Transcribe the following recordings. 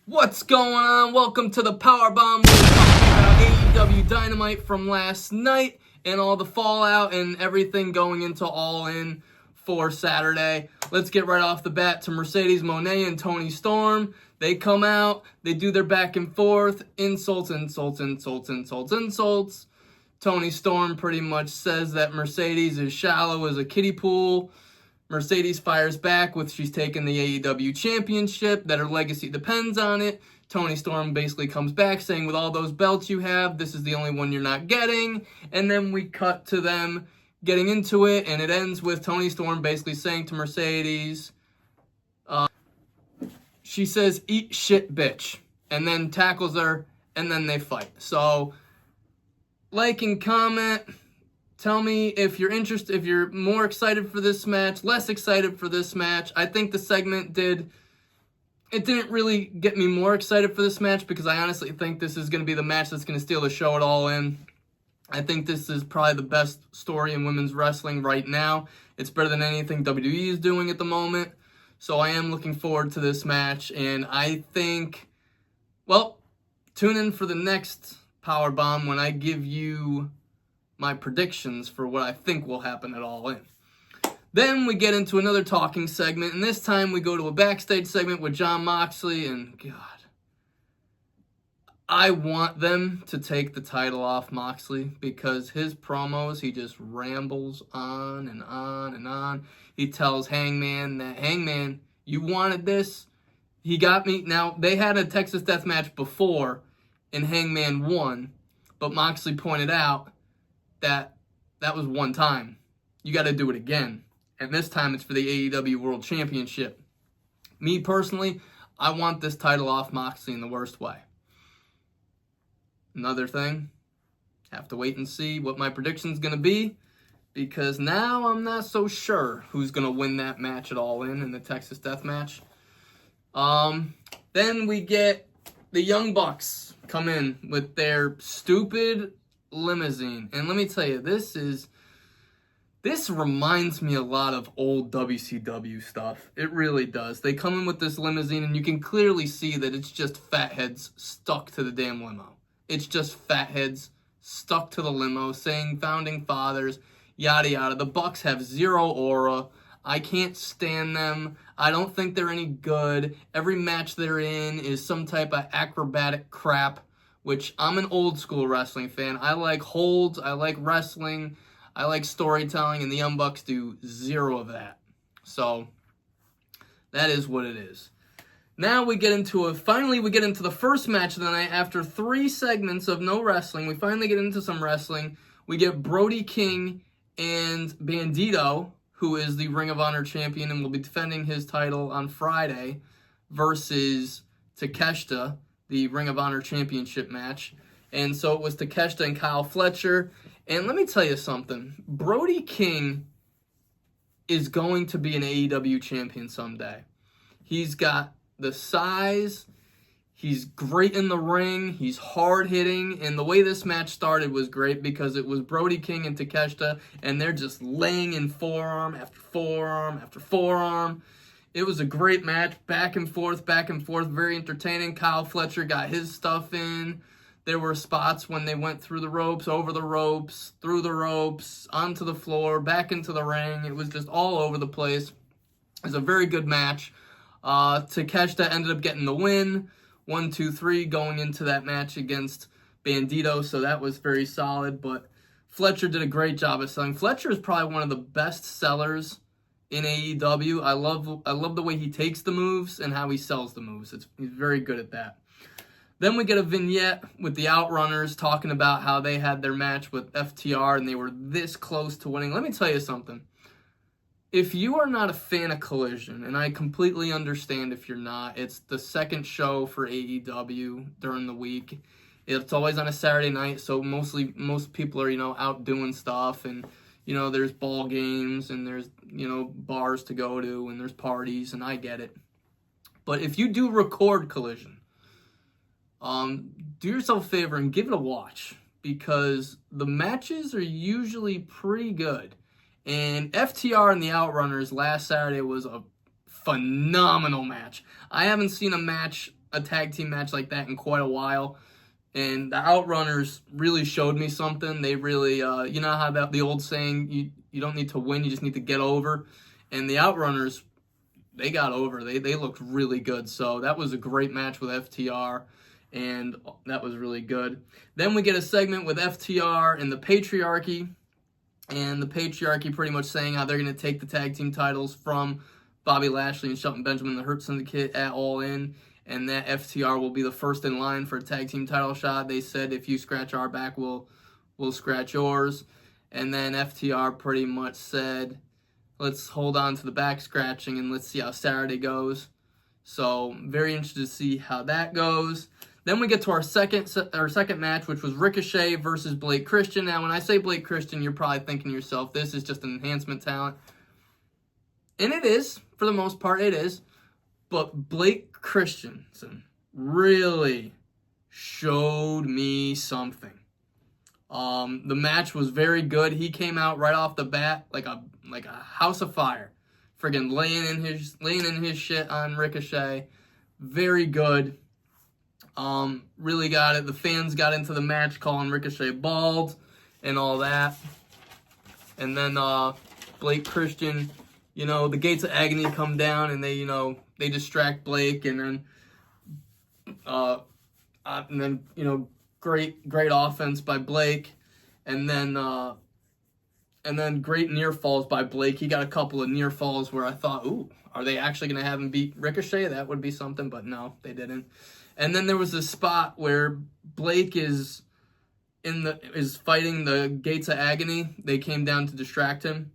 What's going on? Welcome to the Powerbomb. We're talking about AEW Dynamite from last night and all the fallout and everything going into All In for Saturday. Let's get right off the bat to Mercedes Moné and Toni Storm. They come out, they do their back and forth, insults. Toni Storm pretty much says that Mercedes is shallow as a kiddie pool. Mercedes fires back with she's taking the AEW championship, that her legacy depends on it. Toni Storm basically comes back saying, with all those belts you have, this is the only one you're not getting. And then we cut to them getting into it, and it ends with Toni Storm basically saying to Mercedes, she says, "Eat shit, bitch," and then tackles her, and then they fight. So, like and comment. Tell me if you're interested, if you're more excited for this match, less excited for this match. I think the segment didn't really get me more excited for this match because I honestly think this is going to be the match that's going to steal the show at All In. I think this is probably the best story in women's wrestling right now. It's better than anything WWE is doing at the moment. So I am looking forward to this match, and I think, well, tune in for the next Powerbomb when I give you my predictions for what I think will happen at All In. Then we get into another talking segment, and this time we go to a backstage segment with Jon Moxley, and God, I want them to take the title off Moxley because his promos, he just rambles on and on and on. He tells Hangman that, Hangman, you wanted this, he got me. Now, they had a Texas Death Match before, and Hangman won, but Moxley pointed out that was one time. You got to do it again. And this time it's for the AEW World Championship. Me personally, I want this title off Moxley in the worst way. Another thing, have to wait and see what my prediction's going to be, because now I'm not so sure who's going to win that match at All In the Texas Death Match. Then we get the Young Bucks come in with their stupid limousine, and let me tell you, this reminds me a lot of old WCW stuff. It really does. They come in with this limousine, and you can clearly see that it's just fatheads stuck to the damn limo. It's just fatheads stuck to the limo, saying founding fathers, yada yada. The Bucks have zero aura. I can't stand them. I don't think they're any good. Every match they're in is some type of acrobatic crap, which I'm an old school wrestling fan. I like holds, I like wrestling, I like storytelling, and the Young Bucks do zero of that. So, that is what it is. Now finally we get into the first match of the night. After 3 segments of no wrestling, we finally get into some wrestling. We get Brody King and Bandito, who is the Ring of Honor champion and will be defending his title on Friday, versus Takeshita, the Ring of Honor Championship match. And so it was Takeshita and Kyle Fletcher. And let me tell you something. Brody King is going to be an AEW champion someday. He's got the size. He's great in the ring. He's hard-hitting. And the way this match started was great because it was Brody King and Takeshita, and they're just laying in forearm after forearm after forearm. It was a great match, back and forth, very entertaining. Kyle Fletcher got his stuff in. There were spots when they went through the ropes, over the ropes, through the ropes, onto the floor, back into the ring. It was just all over the place. It was a very good match. Takeshita ended up getting the win, 1, 2, 3, going into that match against Bandito, so that was very solid. But Fletcher did a great job of selling. Fletcher is probably one of the best sellers in AEW. I love the way he takes the moves and how he sells the moves. He's very good at that. Then we get a vignette with the Outrunners talking about how they had their match with FTR and they were this close to winning. Let me tell you something. If you are not a fan of Collision, and I completely understand if you're not, it's the second show for AEW during the week. It's always on a Saturday night, so most people are, out doing stuff, and there's ball games, and there's, bars to go to, and there's parties, and I get it. But if you do record Collision, do yourself a favor and give it a watch, because the matches are usually pretty good. And FTR and the Outrunners last Saturday was a phenomenal match. I haven't seen a match a tag team match like that in quite a while. And the Outrunners really showed me something. They really, you know how the old saying, you don't need to win, you just need to get over. And the Outrunners, they got over. They looked really good. So that was a great match with FTR, and that was really good. Then we get a segment with FTR and the Patriarchy, and the Patriarchy pretty much saying how they're going to take the tag team titles from Bobby Lashley and Shelton Benjamin, the Hurt Syndicate, at All In, and that FTR will be the first in line for a tag team title shot. They said, if you scratch our back, we'll scratch yours. And then FTR pretty much said, let's hold on to the back scratching and let's see how Saturday goes. So very interested to see how that goes. Then we get to our second match, which was Ricochet versus Blake Christian. Now, when I say Blake Christian, you're probably thinking to yourself, this is just an enhancement talent. And it is, for the most part, it is. But Blake Christensen really showed me something. The match was very good. He came out right off the bat like a house of fire, friggin' laying in his shit on Ricochet. Very good. Really got it. The fans got into the match, calling Ricochet bald and all that. And then Blake Christian, the gates of agony come down and they distract Blake, and then great offense by Blake, and then great near falls by Blake. He got a couple of near falls where I thought, ooh, are they actually going to have him beat Ricochet? That would be something, but no, they didn't. And then there was a spot where Blake is fighting the gates of agony. They came down to distract him,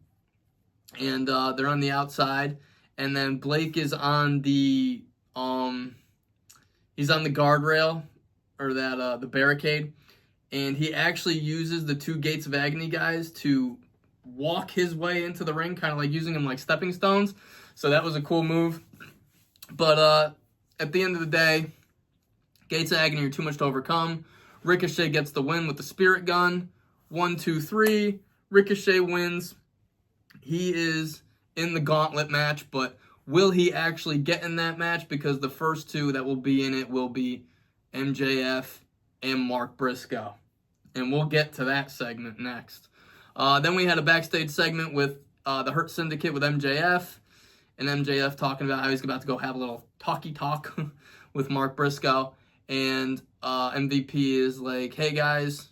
and they're on the outside, and then Blake is on the he's on the guardrail, or that the barricade, and he actually uses the two gates of agony guys to walk his way into the ring, kind of like using them like stepping stones. So that was a cool move. But at the end of the day, gates of agony are too much to overcome. Ricochet gets the win with the spirit gun. 1, 2, 3. Ricochet wins. He is in the gauntlet match, but will he actually get in that match? Because the first two that will be in it will be MJF and Mark Briscoe. And we'll get to that segment next. Then we had a backstage segment with the Hurt Syndicate with MJF. And MJF talking about how he's about to go have a little talky talk with Mark Briscoe. And MVP is like, hey guys,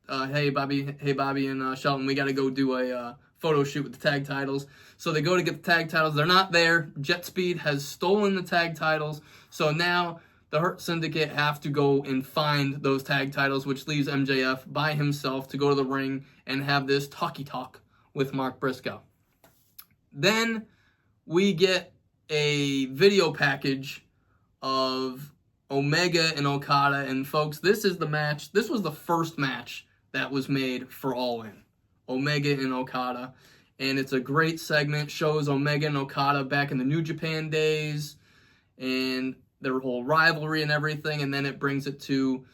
hey Bobby and Shelton, we got to go do a photo shoot with the tag titles. So they go to get the tag titles. They're not there. Jet Speed has stolen the tag titles. So now the Hurt Syndicate have to go and find those tag titles, which leaves MJF by himself to go to the ring and have this talky talk with Mark Briscoe. Then we get a video package of Omega and Okada. And folks, this is the match. This was the first match that was made for All In. Omega and Okada. And it's a great segment. Shows Omega and Okada back in the New Japan days and their whole rivalry and everything. And then it brings it to,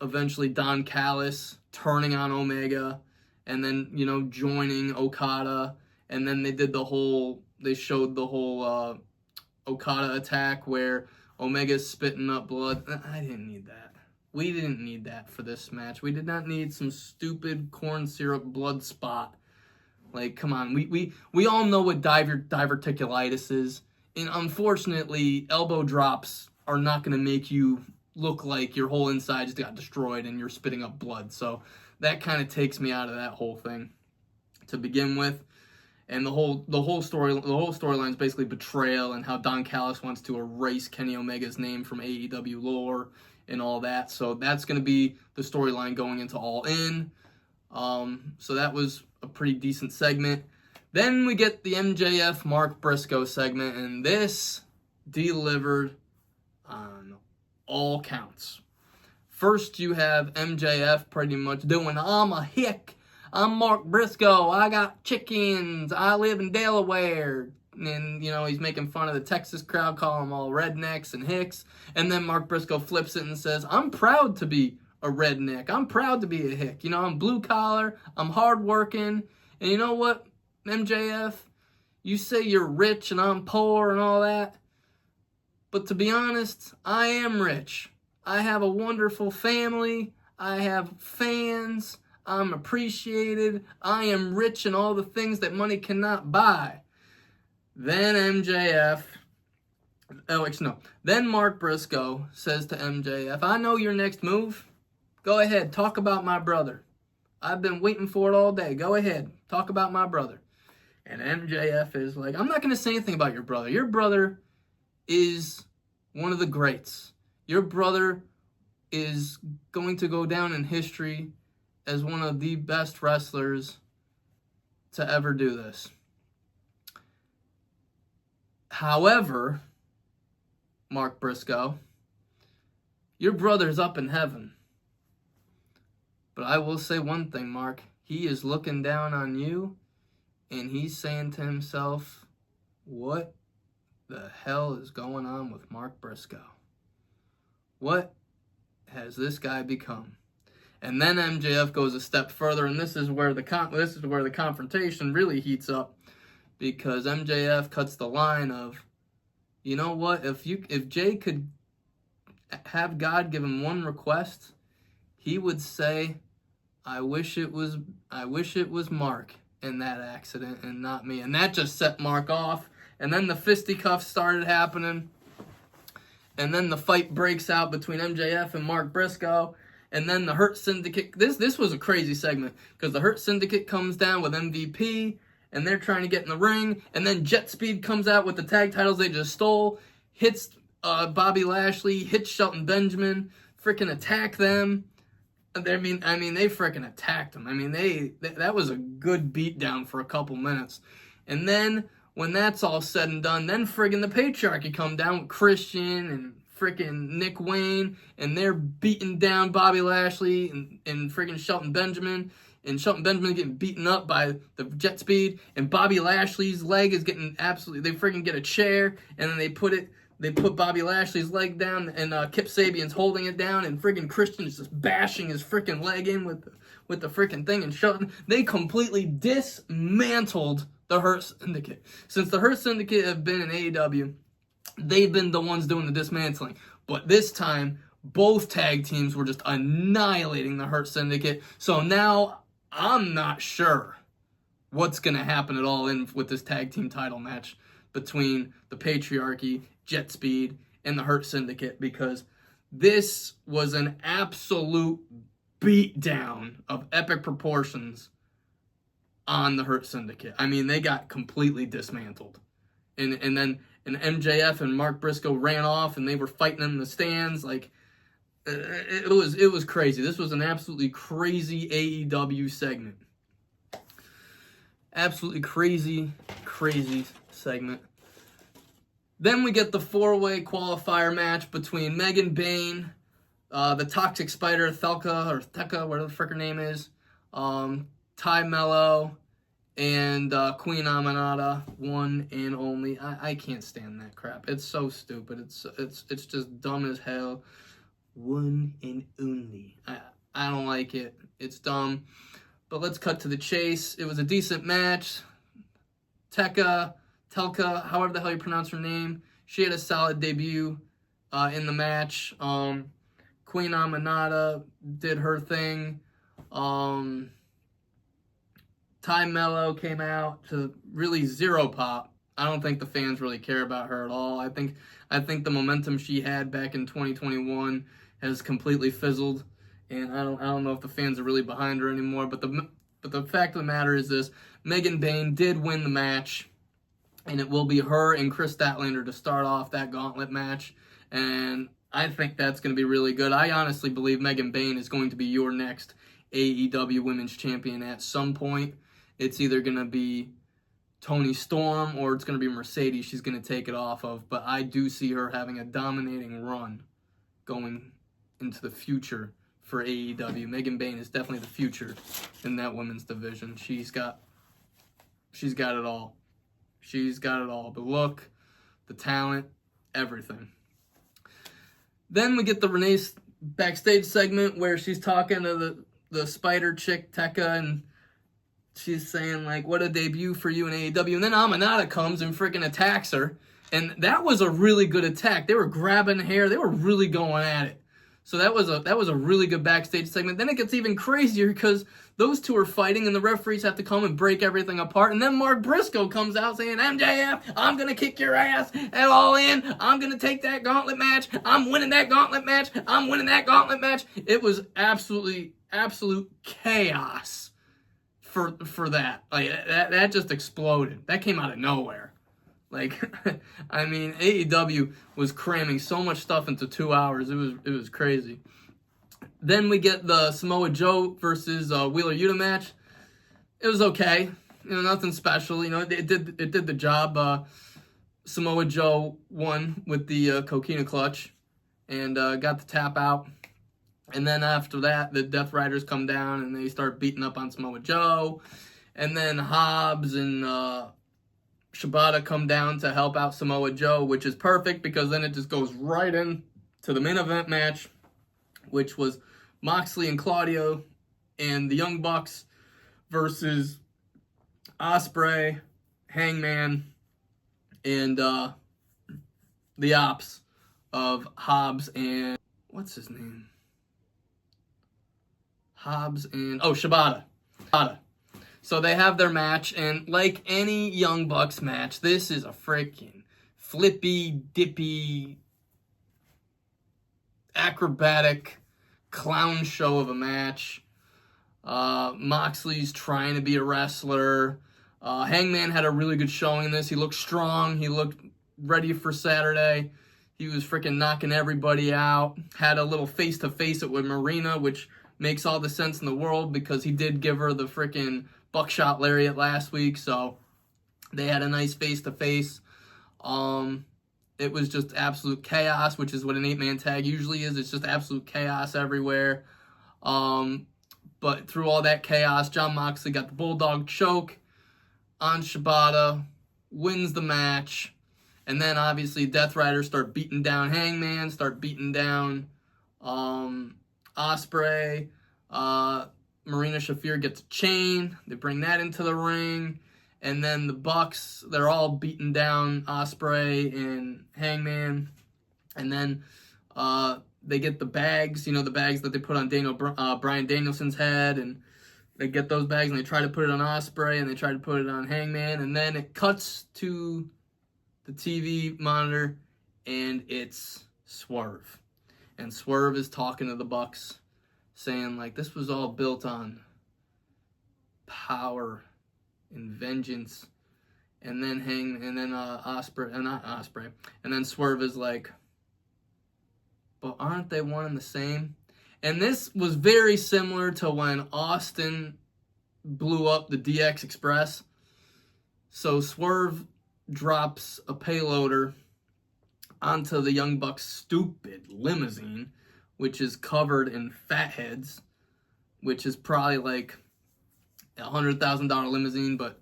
eventually Don Callis turning on Omega and then, joining Okada. And then they showed the whole Okada attack where Omega's spitting up blood. I didn't need that. We didn't need that for this match. We did not need some stupid corn syrup blood spot. Like, come on. We all know what diverticulitis is. And unfortunately, elbow drops are not going to make you look like your whole inside just got destroyed and you're spitting up blood. So that kind of takes me out of that whole thing to begin with. And the whole storyline is basically betrayal and how Don Callis wants to erase Kenny Omega's name from AEW lore and all that. So that's going to be the storyline going into All In. So that was a pretty decent segment. Then we get the MJF Mark Briscoe segment, and this delivered on all counts. First, you have MJF pretty much doing, I'm a hick. I'm Mark Briscoe. I got chickens. I live in Delaware. And, he's making fun of the Texas crowd, calling them all rednecks and hicks. And then Mark Briscoe flips it and says, I'm proud to be a redneck. I'm proud to be a hick. I'm blue collar. I'm hardworking. And you know what, MJF? You say you're rich and I'm poor and all that. But to be honest, I am rich. I have a wonderful family. I have fans. I'm appreciated. I am rich in all the things that money cannot buy. Then MJF, Then Mark Briscoe says to MJF, I know your next move. Go ahead, talk about my brother. I've been waiting for it all day. Go ahead, talk about my brother. And MJF is like, I'm not going to say anything about your brother. Your brother is one of the greats. Your brother is going to go down in history as one of the best wrestlers to ever do this. However, Mark Briscoe, your brother's up in heaven. But I will say one thing, Mark. He is looking down on you, and he's saying to himself, what the hell is going on with Mark Briscoe? What has this guy become? And then MJF goes a step further, and this is where the confrontation really heats up, because MJF cuts the line of, you know what? If Jay could have God give him one request, he would say, I wish it was Mark in that accident and not me. And that just set Mark off. And then the fisticuffs started happening. And then the fight breaks out between MJF and Mark Briscoe. And then the Hurt Syndicate. This was a crazy segment, because the Hurt Syndicate comes down with MVP, and they're trying to get in the ring. And then Jet Speed comes out with the tag titles they just stole, hits Bobby Lashley, hits Shelton Benjamin, freaking attack them. I mean, they freaking attacked him. I mean, that was a good beatdown for a couple minutes. And then, when that's all said and done, then friggin' the Patriarchy come down with Christian and freaking Nick Wayne, and they're beating down Bobby Lashley and freaking Shelton Benjamin. And Shelton Benjamin getting beaten up by the Jet Speed, and Bobby Lashley's leg is getting absolutely, they freaking get a chair, and then they put Bobby Lashley's leg down, and Kip Sabian's holding it down, and friggin' Christian is just bashing his freaking leg in with the freaking thing, and Shelton, they completely dismantled the Hurt Syndicate. Since the Hurt Syndicate have been in AEW, they've been the ones doing the dismantling. But this time, both tag teams were just annihilating the Hurt Syndicate. So now, I'm not sure what's going to happen at all with this tag team title match between the Patriarchy, Jet Speed, and the Hurt Syndicate, because this was an absolute beatdown of epic proportions on the Hurt Syndicate. I mean, they got completely dismantled. And then MJF and Mark Briscoe ran off, and they were fighting in the stands. Like, it was crazy. This was an absolutely crazy AEW segment. Absolutely crazy segment. Then we get the 4-way qualifier match between Megan Bayne, the Toxic Spider, Theka, whatever the frick her name is, Ty Mello, and Queen Aminata, one and only. I can't stand that crap. It's so stupid. It's just dumb as hell. One and only. I don't like it. It's dumb. But let's cut to the chase. It was a decent match. Telka, however the hell you pronounce her name, she had a solid debut in the match. Queen Aminata did her thing. Ty Mello came out to really zero pop. I don't think the fans really care about her at all. I think the momentum she had back in 2021 has completely fizzled, and I don't know if the fans are really behind her anymore. But the fact of the matter is this: Megan Bayne did win the match, and it will be her and Chris Statlander to start off that gauntlet match, and I think that's going to be really good. I honestly believe Megan Bayne is going to be your next AEW Women's Champion at some point. It's either going to be Toni Storm or it's going to be Mercedes she's going to take it off of. But I do see her having a dominating run going into the future for AEW. Megan Bayne is definitely the future in that women's division. She's got it all. She's got it all. The look, the talent, everything. Then we get the Renee backstage segment where she's talking to the spider chick, Tekka, and she's saying, like, what a debut for you in AEW. And then Aminata comes and freaking attacks her. And that was a really good attack. They were grabbing hair. They were really going at it. So that was a really good backstage segment. Then it gets even crazier because those two are fighting and the referees have to come and break everything apart. And then Mark Briscoe comes out saying, MJF, I'm going to kick your ass. And all in. I'm going to take that gauntlet match. I'm winning that gauntlet match. I'm winning that gauntlet match. It was absolute chaos for that. Like that just exploded. That came out of nowhere. Like, I mean, AEW was cramming so much stuff into 2 hours. It was crazy. Then we get the Samoa Joe versus Wheeler Yuta match. It was okay. You know, nothing special. You know, it did the job. Samoa Joe won with the Coquina Clutch and got the tap out. And then after that, the Death Riders come down and they start beating up on Samoa Joe. And then Hobbs and Shibata come down to help out Samoa Joe, which is perfect because then it just goes right in to the main event match, which was Moxley and Claudio and the Young Bucks versus Ospreay, Hangman, and the Ops of Hobbs and what's his name? Hobbs and Shibata. So they have their match, and like any Young Bucks match, this is a freaking flippy, dippy, acrobatic clown show of a match. Moxley's trying to be a wrestler. Hangman had a really good showing in this. He looked strong. He looked ready for Saturday. He was freaking knocking everybody out. Had a little face-to-face with Marina, which makes all the sense in the world because he did give her the freaking buckshot lariat last week, so they had a nice face-to-face. It was just absolute chaos, which is what an 8-man tag usually is. It's just absolute chaos everywhere. But through all that chaos, Jon Moxley got the Bulldog choke on Shibata, wins the match, and then obviously Death Riders start beating down Hangman, start beating down Ospreay. Marina Shafir gets a chain. They bring that into the ring. And then the Bucks, they're all beating down Ospreay and Hangman. And then they get the bags, you know, the bags that they put on Bryan Danielson's head. And they get those bags and they try to put it on Ospreay and they try to put it on Hangman. And then it cuts to the TV monitor and it's Swerve. And Swerve is talking to the Bucks, saying, like, this was all built on power and vengeance. And then Ospreay, not Ospreay. And then Swerve is like, but aren't they one and the same? And this was very similar to when Austin blew up the DX Express. So Swerve drops a payloader onto the Young Bucks' stupid limousine, which is covered in fatheads, which is probably like a $100,000 limousine, but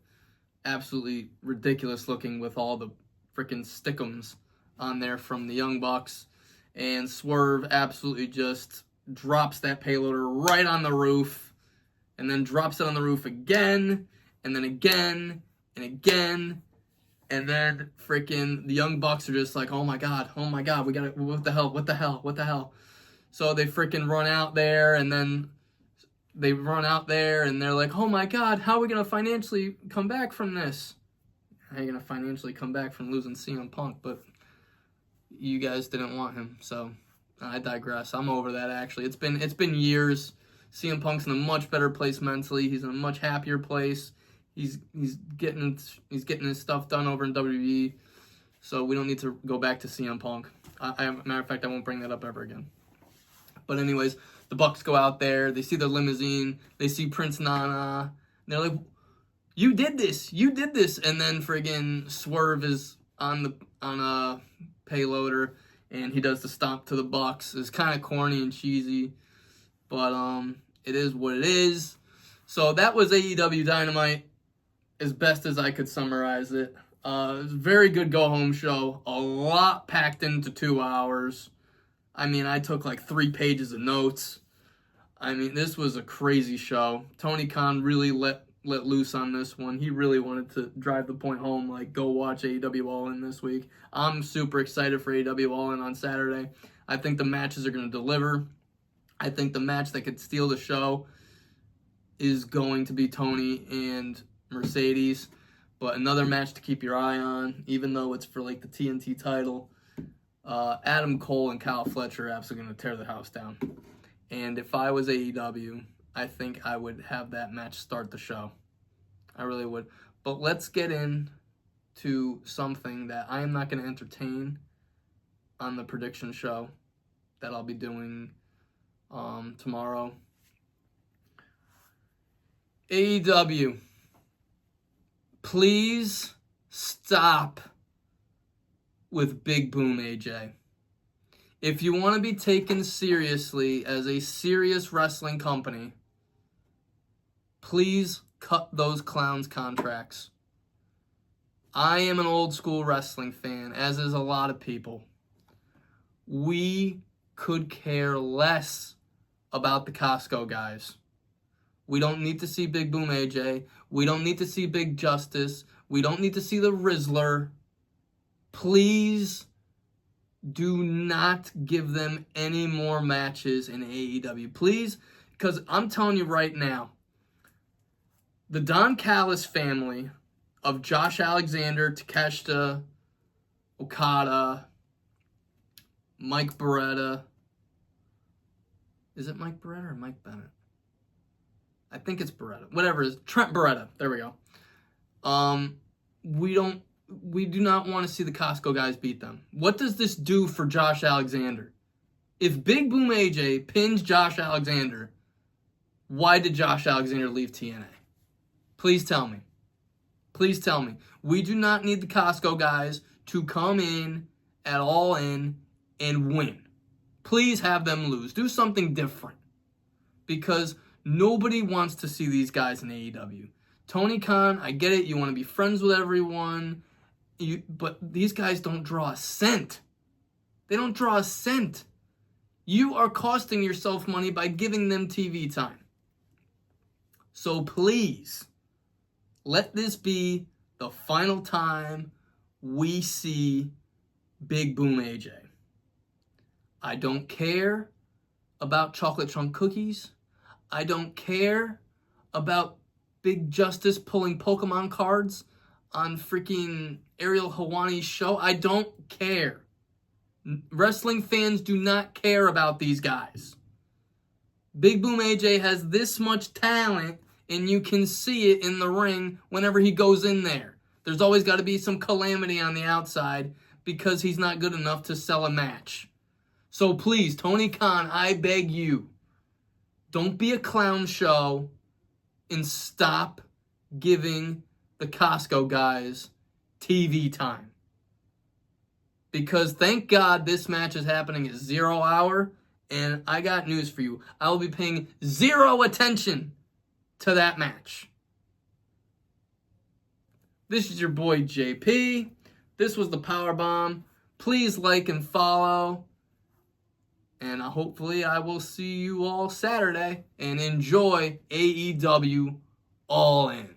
absolutely ridiculous looking with all the freaking stickums on there from the Young Bucks. And Swerve absolutely just drops that payloader right on the roof, and then drops it on the roof again, and then again, and again. And then freaking the Young Bucks are just like, oh my God, we gotta, what the hell? So they freaking run out there, and then they run out there, and they're like, oh my God, how are we gonna financially come back from this? How are you gonna financially come back from losing CM Punk? But you guys didn't want him, so I digress. I'm over that, actually. It's been years. CM Punk's in a much better place mentally. He's in a much happier place. He's getting his stuff done over in WWE, so we don't need to go back to CM Punk. Matter of fact, I won't bring that up ever again. But anyways, the Bucks go out there. They see the limousine. They see Prince Nana. They're like, "You did this! And then friggin' Swerve is on a payloader, and he does the stomp to the Bucks. It's kind of corny and cheesy, but it is what it is. So that was AEW Dynamite, as best as I could summarize it. It was a very good go-home show. A lot packed into 2 hours. I mean, I took like 3 pages of notes. I mean, this was a crazy show. Tony Khan really let let loose on this one. He really wanted to drive the point home, like, go watch AEW All In this week. I'm super excited for AEW All In on Saturday. I think the matches are going to deliver. I think the match that could steal the show is going to be Tony and Mercedes. But another match to keep your eye on, even though it's for, like, the TNT title, Adam Cole and Kyle Fletcher are absolutely going to tear the house down. And if I was AEW, I think I would have that match start the show. I really would. But let's get into something that I am not going to entertain on the prediction show that I'll be doing tomorrow. AEW, please stop with Big Boom AJ. If you want to be taken seriously as a serious wrestling company, please cut those clowns' contracts. I am an old school wrestling fan, as is a lot of people. We could care less about the Costco guys. We don't need to see Big Boom AJ. We don't need to see Big Justice. We don't need to see the Rizzler. Please do not give them any more matches in AEW. Please, because I'm telling you right now, the Don Callis family of Josh Alexander, Takeshita, Okada, Mike Beretta. Is it Mike Beretta or Mike Bennett? I think it's Beretta. Whatever it is. Trent Beretta. There we go. We do not want to see the Costco guys beat them. What does this do for Josh Alexander? If Big Boom AJ pins Josh Alexander, why did Josh Alexander leave TNA? Please tell me. Please tell me. We do not need the Costco guys to come in at All In and win. Please have them lose. Do something different. Because nobody wants to see these guys in AEW. Tony Khan, I get it. You want to be friends with everyone. But these guys don't draw a cent. They don't draw a cent. You are costing yourself money by giving them TV time. So please, let this be the final time we see Big Boom AJ. I don't care about chocolate chunk cookies. I don't care about Big Justice pulling Pokemon cards on freaking Ariel Hawani's show. I don't care. Wrestling fans do not care about these guys. Big Boom AJ has this much talent, and you can see it in the ring whenever he goes in there. There's always got to be some calamity on the outside because he's not good enough to sell a match. So please, Tony Khan, I beg you, don't be a clown show and stop giving the Costco guys TV time. Because thank God this match is happening at 0 hour, and I got news for you. I will be paying zero attention to that match. This is your boy JP. This was the Powerbomb. Please like and follow. And hopefully I will see you all Saturday. And enjoy AEW All In.